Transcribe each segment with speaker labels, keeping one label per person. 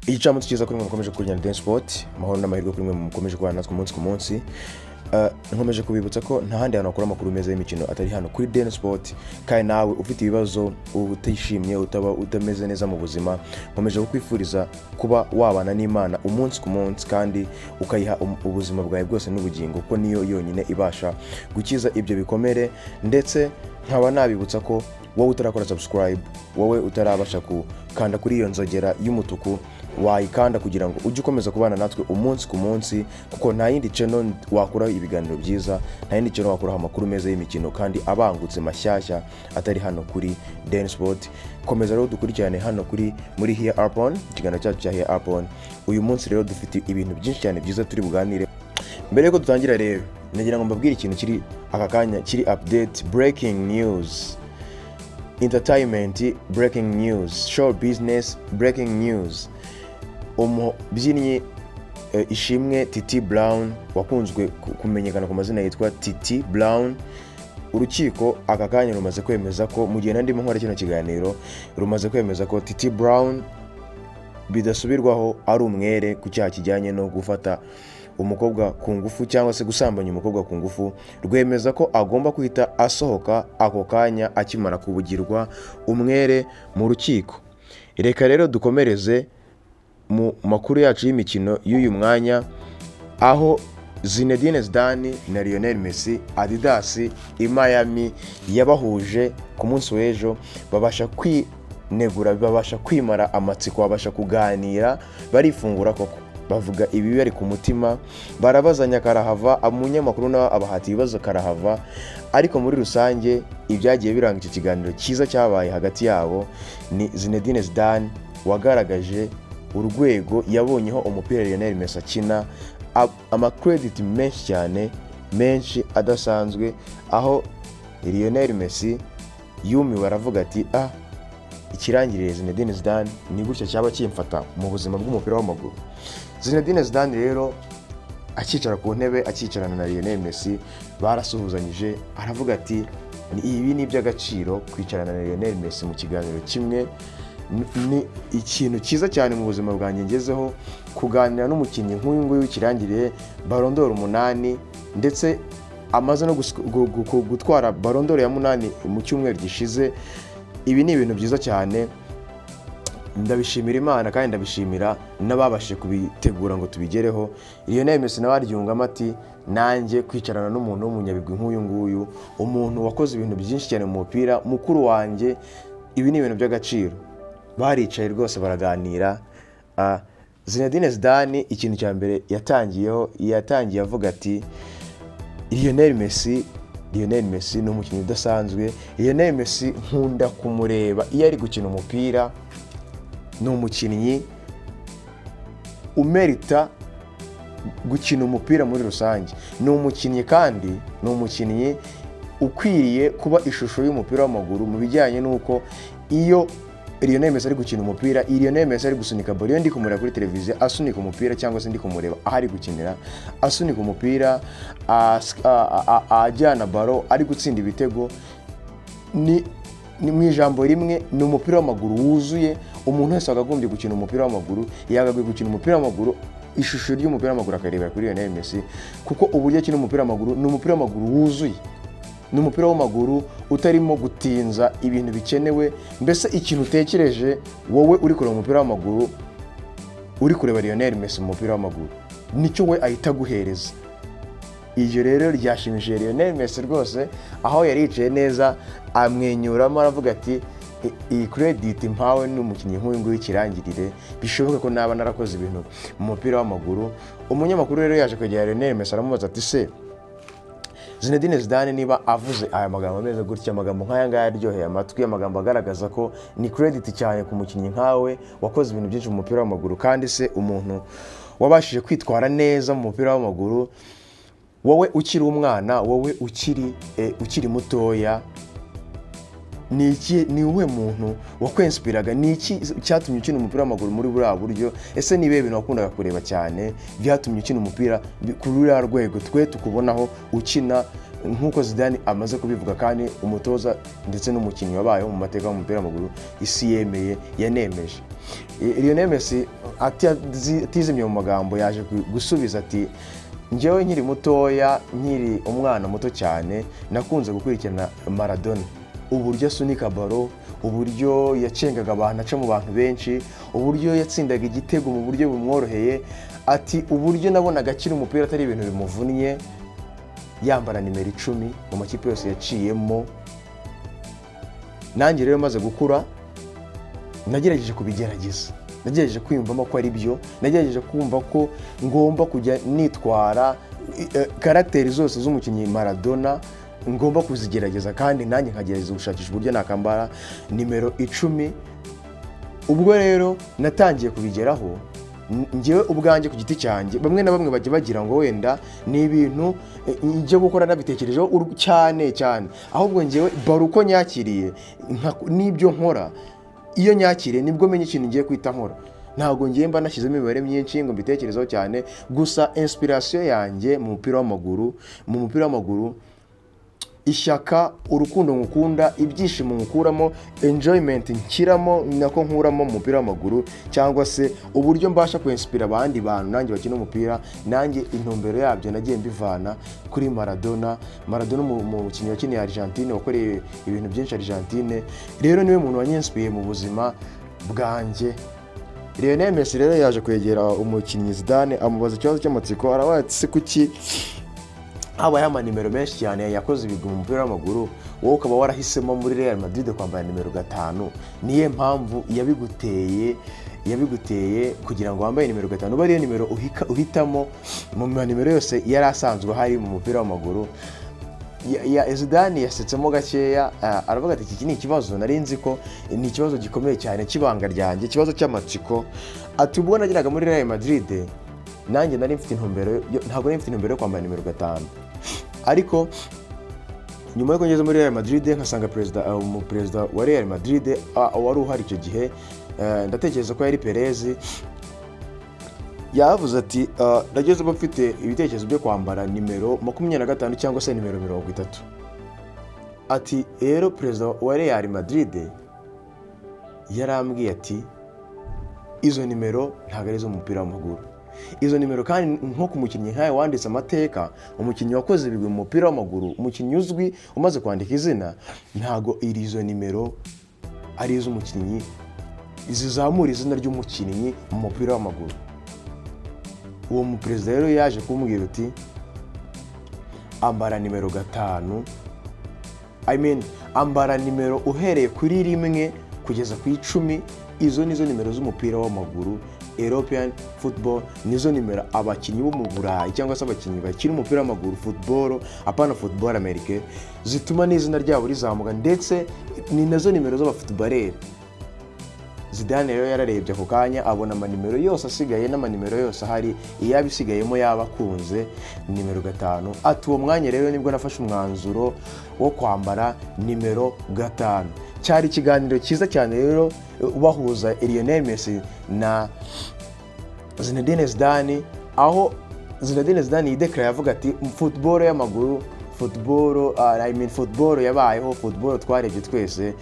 Speaker 1: Icamo tukiza kuri mwe mukomeje kuryana Dance Sport, mahoro n'amahirwe kuri mwe mukomeje kubana natwe umunsi ku munsi. Nkomeje kubibutsa ko nta handi hantu akora amakuru meza y'imikino atari hano kuri Dance Sport, kandi nawe ufite ibibazo utishimye utaba utameze neza mu buzima, nkomeje kukwifuriza kuba wabana n'Imana umunsi ku munsi kandi ukayiha ubuzima bwawe bwose n'ubugingo, kuko niyo yonyine ibasha gukiza ibyo bikomere. Ndetse nkaba nabibutsa ko wowe utarakora subscribe, wowe utarabasha kukanda kuri iyo nzogera y'umutuku, wayikanda kugira ngo ujye ukomeza kubana natwe umunsi ku munsi, kuko nta yindi channel wakuraho ibiganiro byiza, nta yindi channel wakuraho amakuru meza y'imikino kandi abangutse mashyashya atari hano kuri Dance Sport. Komeza rero dukurikirane hano muri Here Upon, ikiganiro cyacu cya Here Upon. Uyu munsi rero dufite ibintu byinshi cyane byiza turi buganire. Mbere yuko dutangira rero, nagira ngo mbabwire ikintu kiri aka kanya, kiri update, breaking news, entertainment, breaking news, show business, breaking news. Umubyinnyi Ishimwe Titi Brown, wakunzwe kumenyekana ku mazina yitwa Titi Brown, urukiko aka kanya rumaze kwemeza ko, mu gihe ndimo nkora kino kiganiro, rumaze kwemeza ko Titi Brown bidasubirwaho ari umwere ku cyaha kijyanye no gufata umukobwa ku ngufu cyangwa se gusambanya umukobwa ku ngufu. Rwemeza ko agomba kwita asohoka ako kanya akimara kubugirwa umwere mu rukiko. Reka rero dukomereze mu makuru yacu y'imikino y'uyu mwanya, aho Zinedine Zidane na Lionel Messi, Adidas i Miami yabahuje ku munsi w'ejo, babasha kwinegura, babasha kwimara amatsiko, babasha kuganira, barifungura koko, bavuga ibi bari ku mutima, barabazanya karahava, umunyamakuru nawe abahati ibibazo karahava. Ariko muri rusange ibyagiye biranga iki kiganiro cyiza cyabaye hagati yabo, ni Zinedine Zidane wagaragaje urwego yabonyeho umupira Lionel Messi akina, credit menshi cyane, menshi adasanzwe, aho Lionel Messi yumiwe aravuga ati ikirangirire Zinedine Zidane ni gutya cyaba kimfata mu buzima bw'umupira w'amaguru. Zinedine Zidane rero akicara ku ntebe, akicarana na Lionel Messi, barasuhuzanyije, aravuga ati ibi ni iby'agaciro kwicarana na Lionel Messi mu kiganiro kimwe, ni ikintu cyiza cyane mu buzima bwanjye ngezeho, kuganira n'umukinnyi nk'uyu nguyu w'ikirangirire, Ballon d'Or 8, ndetse amaze no gutwara Ballon d'Or ya 8 mu cyumweru gishize. Ibi ni ibintu byiza cyane, ndabishimira Imana kandi ndabishimira n'ababashe kubitegura ngo tubigereho. Lionel Messi nawe aryungamo ati nanjye kwicarana n'umuntu w'umunyabigwi nk'uyu nguyu, umuntu wakoze ibintu byinshi cyane mu mupira, mukuru wanjye, ibi ni ibintu by'agaciro. Baricaye rwose baraganira. Zinedine Zidane ikintu cya mbere yatangiye avuga ati Lionel Messi ni umukinnyi udasanzwe. Lionel Messi nkunda kumureba iyo ari gukina umupira, ni umukinnyi umerita gukina umupira muri rusange, ni umukinnyi kandi ni umukinnyi ukwiriye kuba ishusho y'umupira w'amaguru, mu bijyanye n'uko iyo Lionel Messi ari gukina umupira, Lionel Messi ari gusunika ball, iyo ndi kumureba kuri televiziyo asunika umupira, cyangwa se ndi kumureba ahari gukinira asunika umupira, ajyana ballon, ari gutsinda ibitego, ni mu ijambo rimwe ni umupira w'amaguru wuzuye. Umuntu wese wagagombye gukina umupira w'amaguru yagakwiye gukina umupira w'amaguru, ishusho ry'umupira w'amaguru akarebera kuri Lionel Messi, kuko uburyo akina umupira w'amaguru ni umupira w'amaguru wuzuye, ni umupira w'amaguru utarimo gutinza ibintu bikenewe. Mbese ikintu utekereje wowe uri kureba umupira w'amaguru, uri kureba Lionel Messi mu mupira w'amaguru, nicyo we ahita guhereza. Iryo rero ryashimishije Lionel Messi rwose, aho yari yicaye neza amwenyuramo aravuga ati iyi credit mpawe n'umukinnyi nk'uyu nguyu w'ikirangirire, bishoboka ko naba narakoze ibintu mu mupira w'amaguru. Umunyamakuru rero yaje kwegera Lionel Messi aramubaza ati se Zinedine Zidane niba avuze aya magambo ameze gutya, amagambo nk'aya ngaya aryoheye amatwi, amagambo agaragaza ko ni credit cyane ku mukinnyi nkawe wakoze ibintu byinshi mu mupira w'amaguru, kandi se umuntu wabashije kwitwara neza mu mupira w'amaguru, wowe ukiri umwana, wowe ukiri mutoya, ni uwe muntu wakwinspiraga, ni iki cyatumye ukina umupira w'amaguru muri buriya buryo? Ese ni bihe bintu wakundaga kureba cyane byatumye ukina umupira kuri uriya rwego twe tukubonaho ukina nk'uko Zidane amaze kubivuga, kandi umutoza ndetse n'umukinnyi wabayeho mu mateka y'umupira w'amaguru isi yemeye yanemeje. Lionel Messi atizimye mu magambo yaje gusubiza ati njyewe nkiri mutoya, nkiri umwana muto cyane, nakunze gukurikirana Maradona, uburyo asunika baro, uburyo yacengaga abantu, aca mu bantu benshi, uburyo yatsindaga igitego mu buryo bumworoheye, ati uburyo nabonaga akina umupira atari ibintu bimuvunnye, yambara nimero 10 mu makipe yose yaciyemo. Nanjye rero maze gukura nagerageje kubigerageza, nagerageje kwiyumvamo ko ari byo, nagerageje kumva ko ngomba kujya nitwara karakteri zose z'umukinnyi Maradona, ngomba kuzigerageza kandi nanjye nkagerageza gushakisha uburyo nakambara nimero 10. Ubwo rero natangiye kubigeraho njyewe ubwanjye ku giti cyanjye. Bamwe na bamwe bajya bagira ngo wenda ni ibintu njye gukora nabitekerejeho cyane, ahubwo njyewe baro uko nyakiriye n'ibyo nkora, iyo nyakiriye nibwo menye ikintu ngiye kwita nkora. Ntabwo ngiye mba nashyizemo imibare myinshi ngo mbitekerezeho cyane. Gusa inspiration yanjye mu mupira w'amaguru, ishyaka, urukundo ngukunda, ibyishimo ngukuramo, enjoyment nkiramo, nako nkuramo mu mupira w'amaguru, cyangwa se uburyo mbasha kwinspira abandi bantu nanjye bakina umupira, nanjye intumbero yabyo nagiye mbivana kuri Maradona. Mu mukinnyi wakiniye Argentine, wakoreye ibintu byinshi Argentine, rero niwe muntu wanyinspiye mu buzima bwanjye. Lionel Messi rero yaje kwegera umukinnyi Zidane amubaza ikibazo cy'amatsiko, aravuga ati kuki habaye amanimero menshi cyane yakoze ibigwi mu mupira w'amaguru, wowe ukaba warahisemo muri Real Madrid kwambara nimero 5, niye mpamvu yabiguteye kugira ngo wambaye nimero 5? Uba ariyo nimero uhitamo mu manimero yose yari asanzwe hari mu mupira w'amaguru. Zidane yasetsemo gakeya, aravuga ati iki ni ikibazo nari nzi ko ni ikibazo gikomeye cyane cy'ibanga ryanjye, ikibazo cy'amatsiko. Ati ubwo nageraga muri Real Madrid nanjye nari mfite intumbero, ntabwo nari mfite intumbero yo kwambara nimero 5, ariko nyuma yo kugeza muri Real Madrid nkasanga perezida wa Real Madrid wari uhari icyo gihe, ndatekereza ko yari Perez, yavuze ati nageze bafite ibitekerezo byo kwambara nimero 25 cyangwa se nimero 30. Ati rero perezida wa Real Madrid yarambwiye ati izo nimero ntabwo ari zo mupira w'amaguru. Izo nimero kandi nko ku mukinnyi nkawe wanditse amateka, umukinnyi wakoze ibigwi mu mupira w'amaguru, umukinnyi uzwi umaze kwandika izina, ntago izo nimero ari iz'umukinnyi zizamura izina ry'umukinnyi mu mupira w'amaguru. Uwo muperezida rero yaje kumbwira uti ambara nimero 5, ambara nimero uhereye kuri 1 kugeza ku 10. Izo nizo nimero z'umupira w'amaguru, European football, nizo nimero abakinnyi bo mu Burayi cyangwa se abakinnyi bakina umupira w'amaguru, football, apana football americain, zituma n'izina ryabo rizamuka, ndetse ni nazo nimero z'abafootballeur. Zidane rero yararebye ako kanya abona amanimero yose asigaye n'amanimero yose ahari, iyabisigayemo yabakunze nimero 5. Ati uwo mwanya rero nibwo nafashe umwanzuro wo kwambara nimero 5. Cyari ikiganiro cyiza cyane rero bahuza Lionel Messi na Zinedine Zidane, aho Zinedine Zidane yideklara yavuga ati football y'amaguru, football yabayeho, football twarebye twese.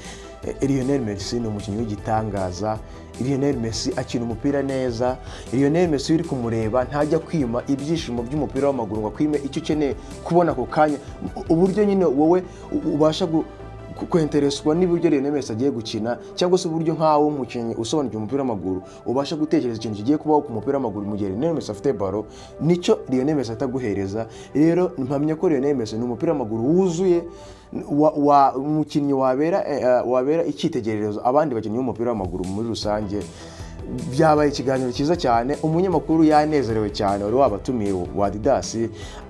Speaker 1: Lionel Messi ni umukinnyi w'igitangaza. Lionel Messi akina umupira neza. Lionel Messi uri kumureba ntajya kwima ibyishimo by'umupira w'amaguru ngo kwime icyo ukeneye kubona ako kanya, uburyo nyine wowe ubasha kwentereswa n'uburyo Lionel Messi agiye gukina, cyangwa se uburyo nkawo umukinnyi usobanukiwe umupira w'amaguru ubasha gutekereza ikintu kigiye kubaho ku mupira w'amaguru mu gihe Lionel Messi afite baro, nicyo Lionel Messi ataguhereza. Rero mpamya ko Lionel Messi ni umupira w'amaguru wuzuye, umukinnyi wabera icyitegererezo abandi bakinnyi b'umupira w'amaguru muri rusange. Byabaye ikiganiro cyiza cyane. Umunyamakuru yanezerewe cyane wari wabatumiye wa Adidas,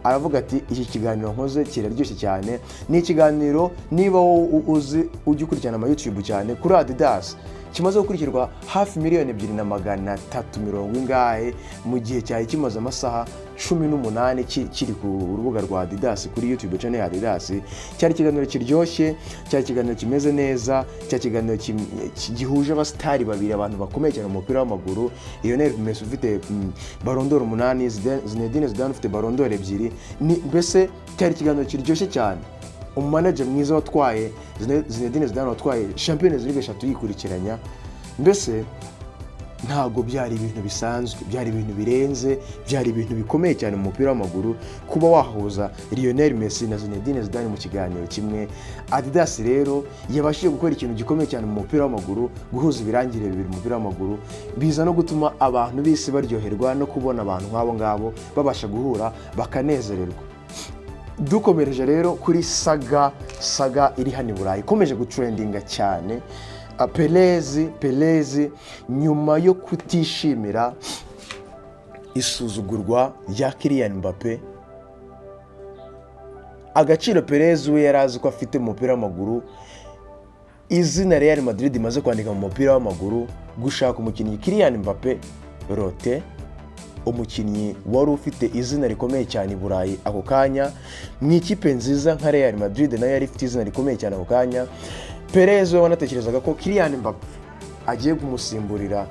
Speaker 1: aravuga ati iki kiganiro nkoze kiraryoshye cyane. Ni ikiganiro niba uzi ujya ukurikirana ama YouTube cyane kuri Adidas, kimaze gukurikirwa hafi 2,330 ingahe mu gihe cyari kimaze amasaha 18 kiri ku rubuga rwa Adidas kuri YouTube channel ya Adidas. Cyari ikiganiro kiryoshye, cyari ikiganiro kimeze neza, cyari ikiganiro gihuje abastari babiri, abantu bakomeye cyane mu mupira w'amaguru. Lionel Messi ufite Ballon d'Or 8, Zinedine Zidane ufite Ballon d'Or 2. Mbese cyari ikiganiro kiryoshye cyane. Umanager mwiza watwaye Zinedine Zidane watwaye Champions League 3 yikurikiranya. Mbese ntago byari ibintu bisanzwe, byari ibintu birenze, byari ibintu bikomeye cyane mu mupira w'amaguru kuba wahuza Lionel Messi na Zinedine Zidane mu kiganiro kimwe. Adidas rero yabashije gukora ikintu gikomeye cyane mu mupira w'amaguru, guhuza ibirangirire bibiri mu mupira w'amaguru, biza no gutuma abantu b'isi baryoherwa no kubona abantu nk'abo ngabo babasha guhura bakanezererwa. Dukomereje rero kuri saga iri hano i Burayi ikomeje gutrendinga cyane. Perez nyuma yo kutishimira isuzugurwa rya Kylian Mbappe, agaciro Perez we yarazi ko afite mu mupira w'amaguru, izina Real Madrid imaze kwandika mu mupira w'amaguru, gushaka umukinnyi Kylian Mbappe rote, umukinnyi wari ufite izina rikomeye cyane i Burayi ako kanya, mu ikipe nziza nka Real Madrid nayo yari ifite izina rikomeye cyane ako kanya. Perez we wanatekerezaga ko Kylian Mbappe agiye kumusimburira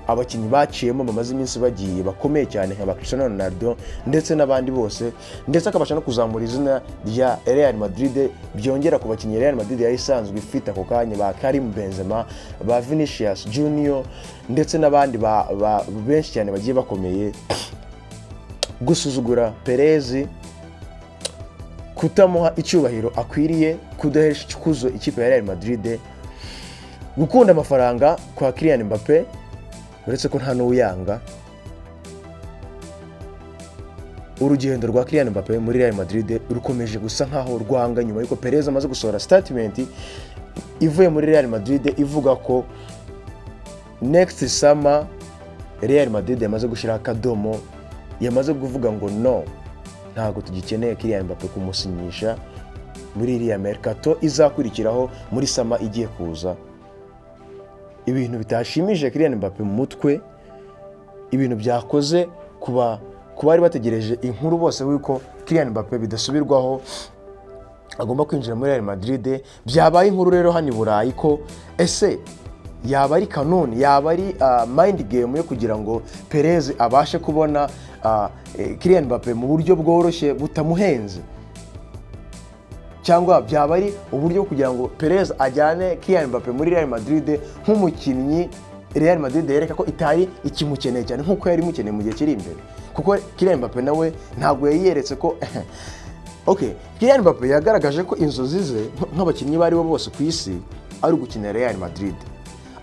Speaker 1: abakinnyi baciyemo bamaze iminsi bagiye bakomeye cyane nka Cristiano Ronaldo ndetse n'abandi bose, ndetse akabasha no kuzamura izina rya Real Madrid, byongera ku bakinnyi Real Madrid yari isanzwe ifite ako kanya, ba Karim Benzema, ba Vinicius Junior ndetse n'abandi benshi cyane bagiye bakomeye. Gusuzugura Perez, kutamuha icyubahiro akwiriye, kudahesha ikuzo ikipe ya Real Madrid, gukunda amafaranga kwa Kylian Mbappe uretse ko nta n'uyanga. Urugendo rwa Kylian Mbappe muri Real Madrid rukomeje gusa nkaho rwanga nyuma yuko Perez amaze gusohora statement ivuye muri Real Madrid ivuga ko next summer Real Madrid yamaze gushira akadomo, yamaze kuvuga ngo no, ntago tugikeneye Kylian Mbappe kumusinyisha muri iriya mercato izakurikiraho muri sama igiye kuza. Ibintu bitashimije Kylian Mbappe mu mutwe, ibintu byakoze kuba bari bategereje inkuru bose wiko Kylian Mbappe bidasubirwaho agomba kwinjira muri Real Madrid. Byabaye inkuru rero hano i Burayi ko ese yaba ari kanoni, yaba ari mind game yo kugira ngo Perez abashe kubona Kylian Mbappe mu buryo bworoshye butamuhenze, cyangwa byaba ari uburyo kugira ngo Perez ajyane Kylian Mbappe muri Real Madrid nk'umukinnyi Real Madrid yereka ko itari ikimukeneye cyane nk'uko yari mukeneye mu gihe kiri imbere, kuko Kylian Mbappe nawe ntabwo yiyeretse ko Kylian Mbappe yagaragaje ko inzozi ze nk'abakinnyi bari bo bose ku isi ari ugukina Real Madrid,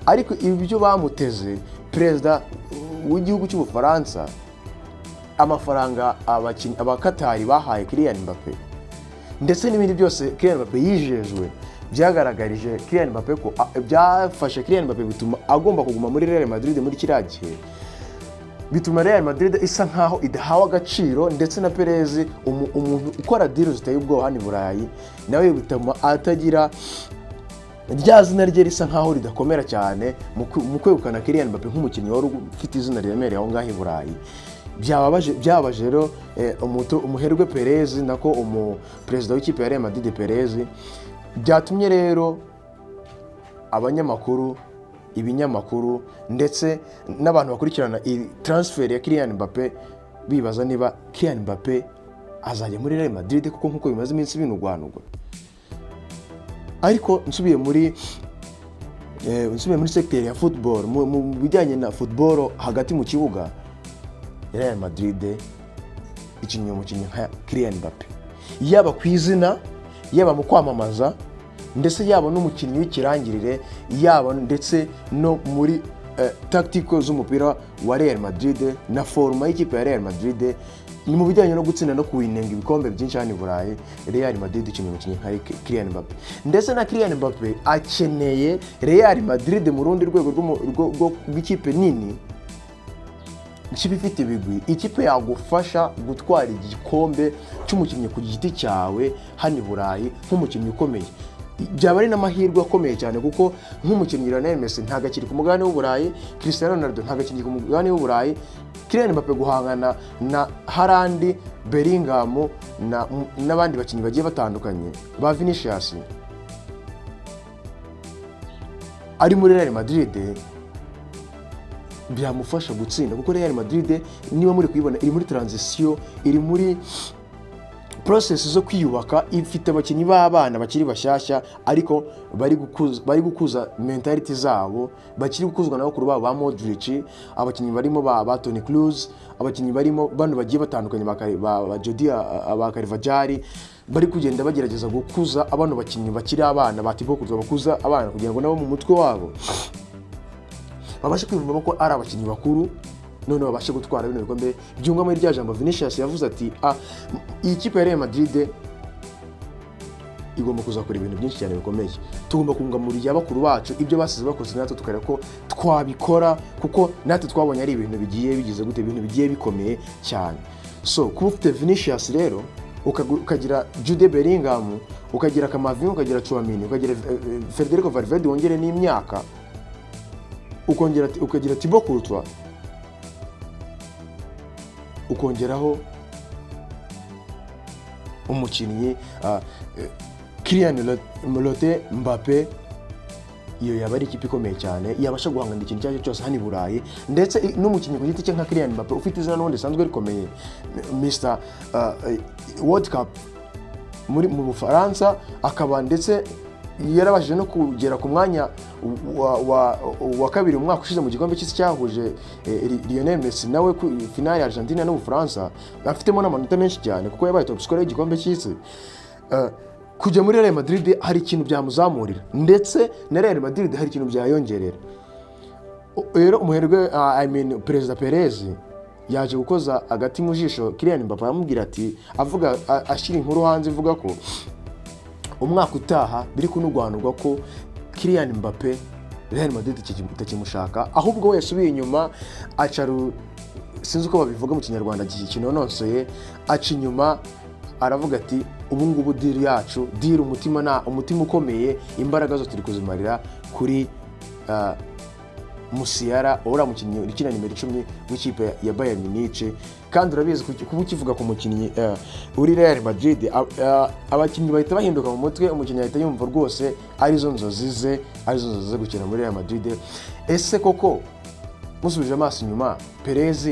Speaker 1: ariko ibyo bamuteze perezida w'igihugu cy'Ubufaransa, amafaranga abakatari bahaye Kylian Mbappe ndetse n'ibindi byose Kylian Mbappe yijejwe, byagaragarije Kylian Mbappe ko byafashe Kylian Mbappe bituma agomba kuguma muri Real Madrid muri kiriya gihe, bituma Real Madrid isa nkaho idahawe agaciro, ndetse na Perez umuntu ukora deal ziteye ubwoba hano i Burayi nawe bituma atagira rya zina rye risa nkaho ridakomera cyane mu kwegukana Kylian Mbappe nk'umukinnyi wari ufite izina riremereye aho ngaho i Burayi. Byabaje rero umuherwe Perez nako umuperezida w'ikipe ya Real Madrid Perez, byatumye rero abanyamakuru, ibinyamakuru ndetse n'abantu bakurikirana transfer ya Kylian Mbappe bibaza niba Kylian Mbappe azajya muri Real Madrid kuko nkuko bimaze iminsi binugwanugwa. Ariko nsubiye muri secteur ya football, mu bijyanye na football hagati mu kibuga, Real Madrid ikinnye umukinnyi nka Kylian Mbappe, yaba ku izina, yaba mu kwamamaza, ndetse yaba n'umukinnyi w'ikirangirire, yaba ndetse no muri tactical z'umupira wa Real Madrid na forma y'ikipe ya Real Madrid. Ni mu bijyanye no gutsinda no kuwinenga ibikombe byinshi hano i Burayi, Real Madrid ikinnye umukinnyi nka Kylian Mbappe, ndetse na Kylian Mbappe akeneye Real Madrid mu rundi rwego rw'ikipe nini, ikipe ifite ibigwi, ikipe yagufasha gutwara igikombe cy'umukinnyi ku giti cyawe hano i Burayi nk'umukinnyi ukomeye. Byaba ari n'amahirwe akomeye cyane kuko nk'umukinnyi Lionel Messi ntagakiri ku mugabane w'u Burayi, Cristiano Ronaldo ntagakiri ku mugabane w'u Burayi, Kylian Mbappe guhangana na Haaland, Bellingham n'abandi bakinnyi bagiye batandukanye ba Vinicius ari muri Real Madrid byamufasha gutsinda, kuko Real Madrid niba muri kuyibona iri muri transition, iri muri process zo kwiyubaka, ifite abakinnyi b'abana bakiri bashyashya ariko bari gukuza mentality zabo, bakiri gukuzwa na bakuru babo ba Modric, abakinnyi barimo ba Toni Kroos, abakinnyi barimo bano bagiye batandukanye ba Jody, ba Carvajal, bari kugenda bagerageza gukuza abano bakinnyi bakiri abana, batibo kuza bakuza abana kugira ngo nabo mu mutwe wabo babashe kwiyumva ko ari abakinnyi bakuru, none babashe gutwara bino bikombe. Byungwa muri rya jambo Vinicius yavuze ati iyi kipe ya Real Madrid igomba kuzakora ibintu byinshi cyane bikomeye, tugomba kungamurira abakuru bacu ibyo basize bakoze, natwe tukareka ko twabikora, kuko natwe twabonye ari ibintu bigiye bigize gute, ibintu bigiye bikomeye cyane. So kuba ufite Vinicius rero, ukagira Jude Bellingham, ukagira Kamavinga, ukagira Tchouameni, ukagira Federico Valverde wongere n'imyaka, ukagira Thibaut Courtois, ukongeraho umukinnyi Kylian Mbappe, iyo yaba ari ikipe ikomeye cyane, yabasha guhangana ikintu cyacyo cyose hano i Burayi, ndetse n'umukinnyi ku giti cye nka Kylian Mbappe ufite izina n'ubundi risanzwe rikomeye, Mr World Cup mu Bufaransa, akaba ndetse yarabashije no kugera ku mwanya wa kabiri mu mwaka ushize mu gikombe cy'isi cyahuje Lionel Messi nawe ku finale ya Argentina n'Ubufaransa, afitemo n'amanota menshi cyane kuko yabaye top scorer y'igikombe cy'isi. Kujya muri Real Madrid hari ikintu byamuzamurira, ndetse na Real Madrid hari ikintu byayongerera. Rero umuherwe Perezida Perez yaje gukoza agati mu jisho Kylian Mbappe, amubwira ati, avuga ashyira inkuru hanze ivuga ko umwaka utaha biri kunugwanurwa ko Kylian Mbappe Real Madrid itakimushaka, ahubwo we yasubiye inyuma sinzi uko babivuga mu kinyarwanda kinonosoye, aca inyuma aravuga ati, ubu ngubu deal yacu, deal umutima ukomeye, imbaraga zo turi kuzimarira kuri Musiala, ora mukinnyi ukina nimero 10 w'ikipe ya Bayern Munich. Kandi urabizi kuba ukivuga ku mukinnyi uri Real Madrid, abakinnyi bahita bahinduka mu mutwe, umukinnyi ahita yumva rwose arizo nzozi ze gukina muri Real Madrid. Ese koko musubije amaso inyuma, Perez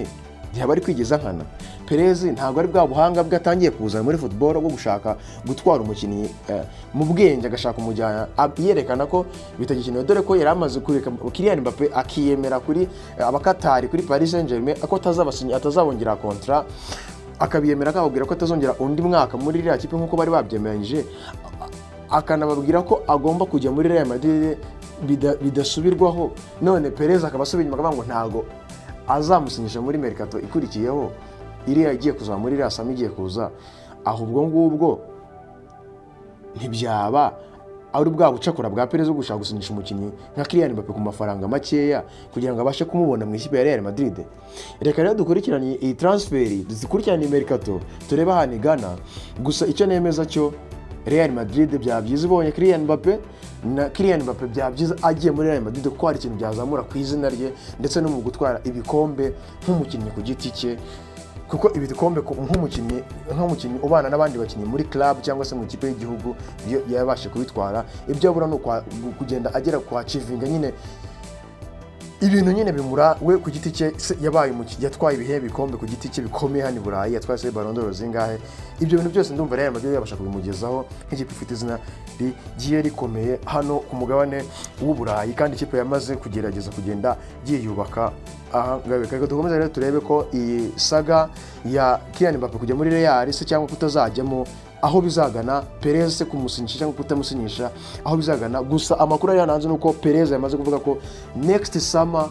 Speaker 1: ntiyaba ari kwigeza nkana? Perez ntabwo ari bwa buhanga bwatangiye kuza muri football bwo gushaka gutwara umukinnyi mu bwenge, agashaka umujyana, yerekana ko bitagikenewe, dore ko yari amaze kureka Kylian Mbappe akiyemera kuri abakatari, kuri Paris Saint-Germain, ako atazabongera kontra, akabiyemera akababwira ko atazongera undi mwaka muri iriya kipe nk'uko bari babyemeranyije, akanababwira ko agomba kujya muri Real Madrid bidasubirwaho. None Perez akaba asubiye inyuma akavuga ngo ntago azamusinyisha muri mercato ikurikiyeho, iriya igiye kuza muri iriya sami igiye kuza, ahubwo ngubwo ntibyaba ari bwa bucakura bwa Perez gushaka gusinyisha umukinnyi nka Kylian Mbappe ku mafaranga makeya kugira ngo abashe kumubona mu ikipe ya Real Madrid. Reka rero dukurikiranye iyi transfer, dukurikiranye mercato, tureba ahantu igana. Gusa icyo nemeza cyo, Real Madrid byabyiza ibonye Kylian Mbappe, na Kylian Mbappe byabyiza agiye muri Real Madrid kuko hari ikintu byazamura ku izina rye, ndetse no mu gutwara ibikombe nk'umukinnyi ku giti cye, kuko ibikombe nk'umukinnyi ubana n'abandi bakinnyi muri club cyangwa se mu kipe y'igihugu yabashe kubitwara. Ibyo abura no kugenda agera kwa achieving nyine ibintu nyine bimura we ku giti cye, yatwaye ibihe bikombe ku giti cye bikomeye hano i Burayi, yatwaye se Ballon d'Or zingahe. Ibyo bintu byose ndumva Real Madrid yabasha kubimugezaho nk'ikipe ifite izina rigiye rikomeye hano ku mugabane w'u Burayi, kandi ikipe yamaze kugerageza kugenda yiyubaka. Aha ngabe dukomeza rero turebe ko iyi saga ya Kylian Mbappe kujya muri Real se cyangwa kutazajyamo, aho bizagana, Perez se kumusinyisha cyangwa kutamusinyisha, aho bizagana. Gusa amakuru ari hanze nuko Perez yamaze kuvuga ko next summer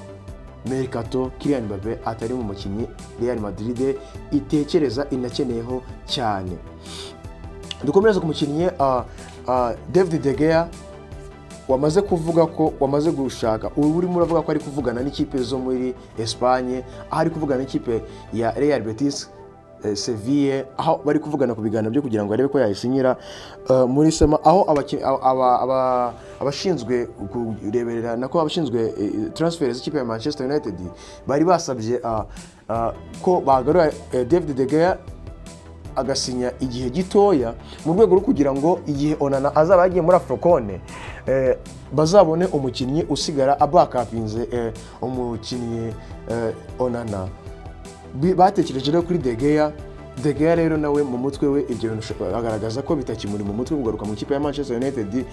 Speaker 1: mercato Kylian Mbappe atari mu mukinnyi Real Madrid itekereza inakeneyeho cyane. Dukomereza ku mukinnyi David De Gea, wamaze kuvuga ko wamaze gushaka, urimo uravuga ko ari kuvugana n'ikipe zo muri Espagne, aho ari kuvugana n'ikipe ya Real Betis, Sevilla, aho bari kuvugana ku biganiro byo kugira ngo arebe ko yayisinyira muri sema, aho abashinzwe kureberera nako abashinzwe transfer z'ikipe ya Manchester United bari basabye ko bagarura David De Gea agasinya igihe gitoya mu rwego rwo kugira ngo igihe Onana azaba yagiye muri Afrocone bazabone umukinnyi usigara abakapinze umukinnyi Onana. Batekereje rero kuri De Gea De Gea rero nawe mu mutwe we ibyo bintu agaragaza ko bitakimuri mu mutwe kugaruka mu ikipe ya Manchester United,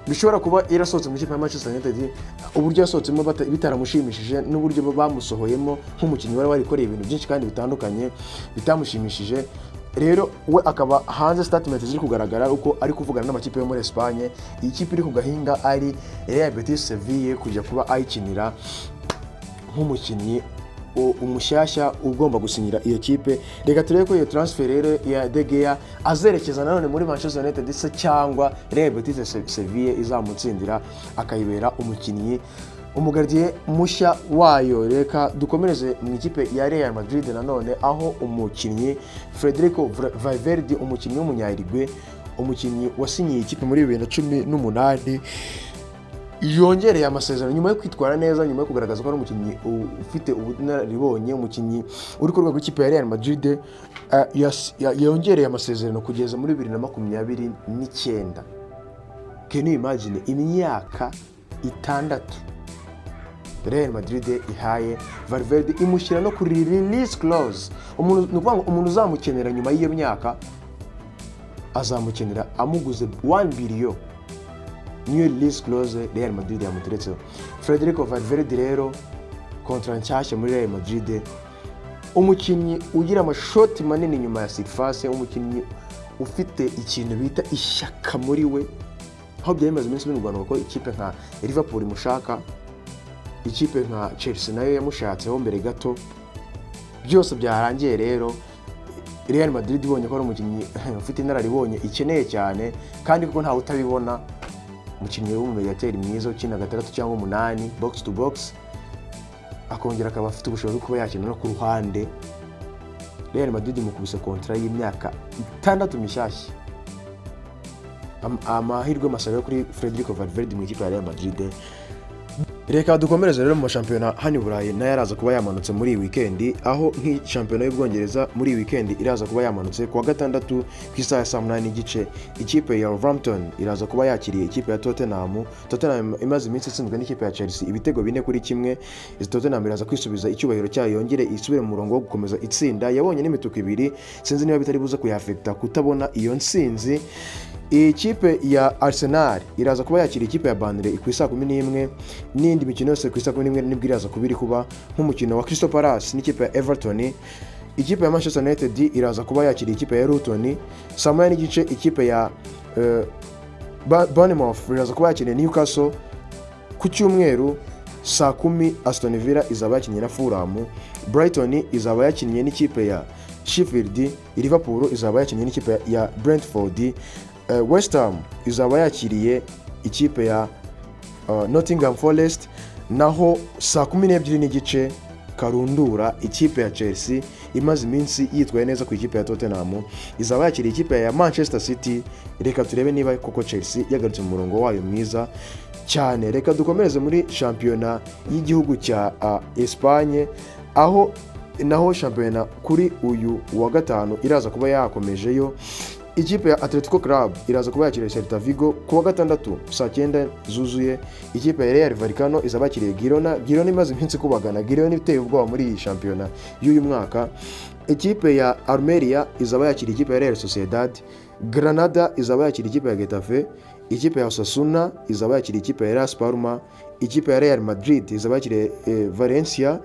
Speaker 1: bishobora kuba yarasohotse mu ikipe ya Manchester United uburyo yasohotsemo bitaramushimishije n'uburyo bamusohoyemo nk'umukinnyi wari warikoreye ibintu byinshi kandi bitandukanye bitamushimishije. Rero we akaba hanze statement ziri kugaragara uko ari kuvugana n'amakipe yo muri Espagne. Iyi kipe iri ku gahinga ari Real Betis Sevilla kujya kuba ayikinira nk'umukinnyi umushyashya ugomba gusinyira iyo kipe. Reka turebe ko iyo transfer rero ya De Gea azerekeza nanone muri Manchester United se cyangwa Real Betis Sevilla izamutsindira akayibera umukinnyi umugardiye mushya wayo. Reka dukomereze mu ikipe ya Real Madrid nanone, aho umukinnyi Federico Valverde, umukinnyi w'umunyarigwe, umukinnyi wasinyiye ikipe muri 2018, yongereye amasezerano nyuma yo kwitwara neza, nyuma yo kugaragaza ko ari umukinnyi ufite ubunararibonye, umukinnyi uri ku rwego rw'ikipe ya Real Madrid. Yongereye amasezerano kugeza muri 2029. Can you imagine imyaka 6 Real Madrid ihaye Valverde, imushyira no kuri release clause. Umuntu uzamukenera nyuma y'iyo myaka azamukenera amuguze 1 billion. Niyo release clause Real Madrid yamuteretseho. Federico Valverde rero kontra nshyashya muri Real Madrid, umukinnyi ugira amashoti manini nyuma ya surface, umukinnyi ufite ikintu bita ishyaka muri we, aho byamaze iminsi binugwana ko ikipe nka Liverpool imushaka, ikipe nka Chelsea nayo yamushatseho mbere gato. Byose byarangiye rero Real Madrid ibonye ko ari umukinnyi ufite inararibonye ikeneye cyane, kandi kuko ntawe utabibona umukinnyi w'umumediateri mwiza ukina 6 cyangwa 8 box to box, akongera akaba afite ubushobozi kuba yakina no ku ruhande. Real Madrid mukubise kontra y'imyaka 6 mishyashya. Amahirwe masaro kuri Federico Valverde mu ikipe ya Real Madrid. Reka dukomereze rero mu shampiyona hano Burayi, nayo araza kuba yamanutse muri iyi weekend, aho nk'ishampiyona y'Ubwongereza muri iyi weekend iraza kuba yamanutse kuwa gatandatu ku isaha ya 8:30. Ikipe ya Wolverhampton iraza kuba yakiriye ikipe ya Tottenham. Tottenham imaze iminsi itsinzwe n'ikipe ya Chelsea ibitego 4-1. Tottenham iraza kwisubiza icyubahiro cyayo, yongere isubire mu murongo wo gukomeza itsinda. Yabonye n'imituku 2, sinzi niba bitari buza kuyafekta kutabona iyo nsinzi. Ikipe ya Arsenal iraza kuba yakiriye ikipe ya Burnley ku isaha 11, n'indi mikino yose ku isaha 11 nibwo iraza kubiri kuba nk'umukino wa Crystal Palace n'ikipe ya Everton. Ikipe ya Manchester United iraza kuba yakiriye ikipe ya Luton. Saa 9:30 ikipe ya Bournemouth iraza kuba yakiriye Newcastle. Ku cyumweru saa 10 Aston Villa izaba yakinnye na Fulham. Brighton izaba yakinnye n'ikipe ya Sheffield. Liverpool izaba yakinnye n'ikipe ya Brentford. West Ham izaba yakiriye ikipe ya Nottingham Forest. Naho saa 12:30 karundura ikipe ya Chelsea imaze iminsi yitwaye neza ku ikipe ya Tottenham izaba yakiriye ikipe ya Manchester City. Reka turebe niba koko Chelsea yagarutse mu murongo wayo mwiza cyane. Reka dukomereze muri shampiyona y'igihugu cya Espagne, aho naho shampiyona kuri uyu wa gatanu iraza kuba yakomejeyo. Ikipe ya Atletico Club iraza kuba yakiriye Celta Vigo kuwa gatandatu saa 9 zuzuye. Ikipe ya Real Vallecano izaba yakiriye Girona. Girona imaze iminsi kubagana, Girona iteye ubwoba muri iyi shampiyona y'uyu mwaka. Ikipe ya Almeria izaba yakiriye ikipe ya Real Sociedad. Granada izaba yakiriye ikipe ya Getafe. Ikipe ya Osasuna izaba yakiriye ikipe ya Las Palmas. Ikipe ya Real Madrid izaba yakiriye Valencia.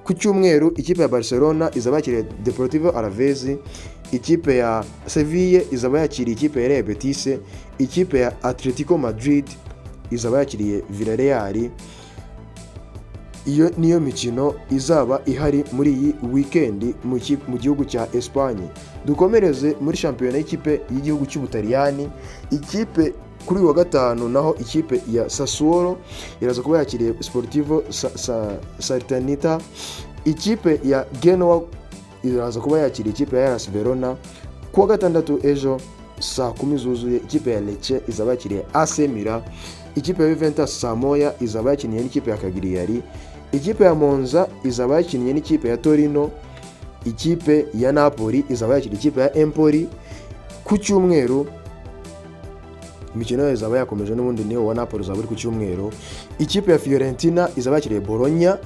Speaker 1: Ku cyumweru ikipe ya Barcelona izaba yakiriye Deportivo Alaves. Ikipe ya Sevilla izaba yakiriye ikipe ya Real Betis. Ikipe ya Atletico Madrid izaba yakiriye Villarreal. Iyo niyo mikino izaba ihari muri iyi weekend mu gihugu cya Espagne. Dukomereze muri shampiyona y'ikipe y'igihugu cy'Ubutaliyani. Ikipe kuri wa gatanu naho ikipe ya Sassuolo iraza kuba yakiriye Sportivo Salernitana. Ikipe ya Genoa iraza kuba yakiriye ikipe ya Hellas Verona. Kuwa gatandatu ejo saa 10 zuzuye ikipe ya Lecce izaba yakiriye AC Milan. Ikipe ya Juventus saa 1 izaba yakiniye n'ikipe ya Cagliari. Ikipe ya Monza izaba yakiniye n'ikipe ya Torino. Ikipe ya Napoli izaba yakiriye ikipe ya Empoli. Ku cyumweru imikino izaba yakomeje n'ubundi niyo wa Napoli izaba iri ku cyumweru. Ikipe ya Fiorentina izaba yakiriye Bologna.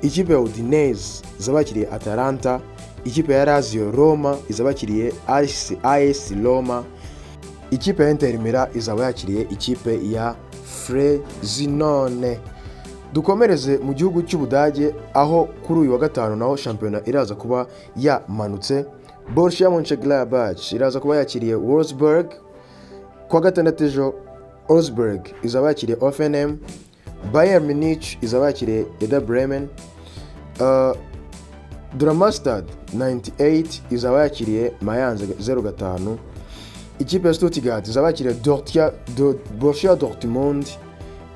Speaker 1: Ikipe ya Udinese izaba yakiriye Atalanta. ikipe ya Lazio Roma izaba yakiriye AS Roma, ikipe ya Inter Milan izaba yakiriye ikipe ya Frosinone. Dukomereze mu gihugu cy'Ubudage aho kuri uyu wa gatanu naho shampiyona iraza kuba yamanutse. Borussia Mönchengladbach iraza kuba yakiriye Wolfsburg. Kwa gatandatu ejo Augsburg izaba yakiriye Hoffenheim. Bayern Munich izaba yakiriye Werder Bremen. Darmstadt 98 izaba yakiriye Mainz 05. Ikipe ya Stuttgart izaba yakiriye Borussia Dortmund.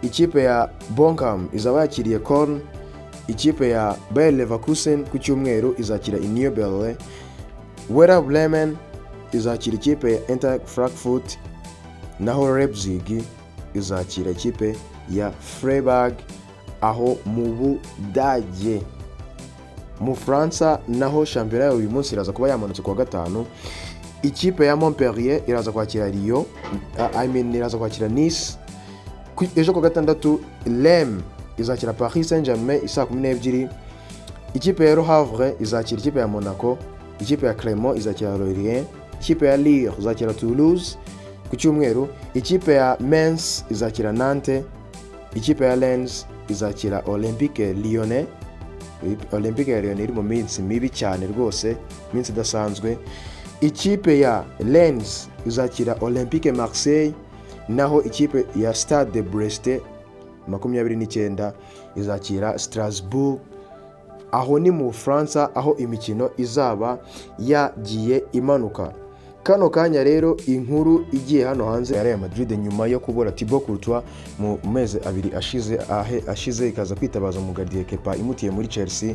Speaker 1: Ikipe ya Bochum izaba yakiriye Köln. Ikipe ya Bayer Leverkusen ku cyumweru izakira Union Berlin. Werder Bremen izakira ikipe ya Eintracht Frankfurt, naho Leipzig izakira ikipe ya Freiburg aho mu Budage. Mu France naho shampiyona uyu munsi iraza kuba yamanutse ku wa gatanu. Ikipe ya Montpellier iraza kwakira Lyon, iraza kwakira Nice. Ejo ku gatandatu Lens izakira Paris Saint-Germain isa 12. Ikipe ya Le Havre izakira ikipe ya Monaco. Ikipe ya Clermont izakira Lorient. Ikipe ya Lille izakira Toulouse ku cyumweru. Ikipe ya Metz izakira Nantes. Ikipe ya Lens izakira Olympique Lyonnais. Olympique Lyonnais iri mu minsi mibi cyane rwose, minsi idasanzwe. Ikipe ya Lens izakira Olympique Marseille, naho ikipe ya Stade de Brest 29 izakira Strasbourg. Aho ni mu Fransa aho imikino izaba yagiye imanuka. Kano kanya rero inkuru igiye hano hanze ya Real Madrid nyuma yo kubura Thibaut Courtois mu mezi abiri ashize ikaza kwitabaza umugardiye Kepa imutiye muri Chelsea.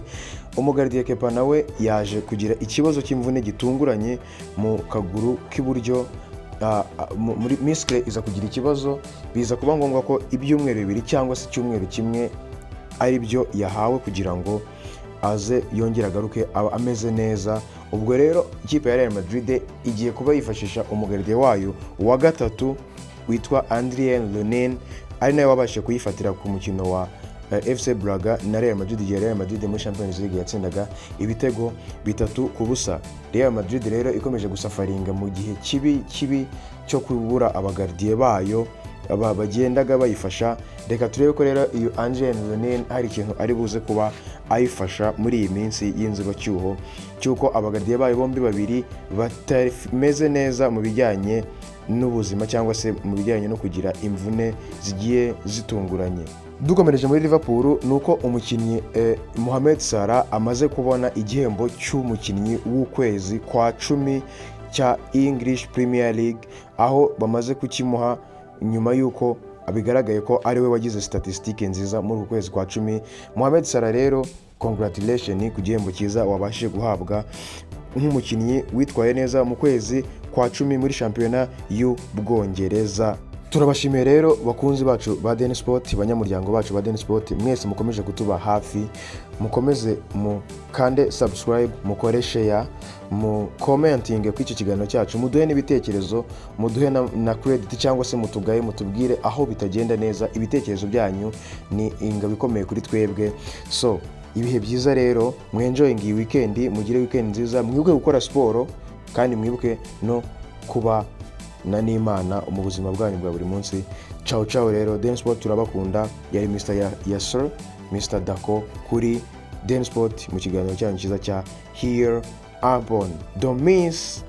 Speaker 1: Umugardiye Kepa nawe yaje kugira ikibazo cy'imvune gitunguranye mu kaguru k'iburyo, muri miskle iza kugira ikibazo, biza kuba ngombwa ko ibyumweru 2 cyangwa se icyumweru kimwe ari byo yahawe kugira ngo aze yongera agaruke ameze neza. Ubwo rero ikipe ya Real Madrid igiye kuba yifashisha umugardiye wayo wa gatatu witwa Adrien Lonin, ari nawe wabashije kuyifatira ku mukino wa FC Braga na Real Madrid igihe Real Madrid muri Champions League yatsindaga ibitego 3-0. Real Madrid rero ikomeje gusafaringa mu gihe kibi cyo kubura abagardiye bayo bagendaga bayifasha. Reka turebe ko rero iyo Adrien Lonin hari ikintu ari buze kuba ayifasha muri iyi minsi y'inzibacyuho cyuko abagardiye bayo bombi babiri batameze neza mu bijyanye n'ubuzima cyangwa se mu bijyanye no kugira imvune zigiye zitunguranye. Dukomereje muri Liverpool nuko umukinnyi Mohamed Salah amaze kubona igihembo cy'umukinnyi w'ukwezi kwa 10 cya English Premier League, aho bamaze kukimuha nyuma yuko abigaragaye ko ari we wagize statistique nziza muri uku kwezi kwa 10. Mohamed Salah rero congratulation ku gihembo cyiza wabashije guhabwa nk'umukinnyi witwaye neza mu kwezi kwa 10 muri shampiyona y'Ubwongereza. Turabashimiye rero bakunzi bacu ba Den Sport, banyamuryango bacu ba Den Sport, mwese mukomeje kutuba hafi, mukomeze mukande subscribe, mukore share, mu commenting ku iki kiganiro cyacu, muduhe n'ibitekerezo, muduhe na credit cyangwa se mutugaye, mutubwire aho bitagenda neza. Ibitekerezo byanyu ni ingabo ikomeye kuri twebwe. So ibihe byiza rero, mwenjoying iyi weekend, mugire weekend nziza, mwibuke gukora siporo kandi mwibuke no kuba na n'Imana mu buzima bwanyu bwa buri munsi. Ciao rero, Den Sport turabakunda. Yari Mr. Yasser, Mr. Dako kuri Den Sport mu kiganiro cyanyu cyiza cya Here Upon. Don't miss.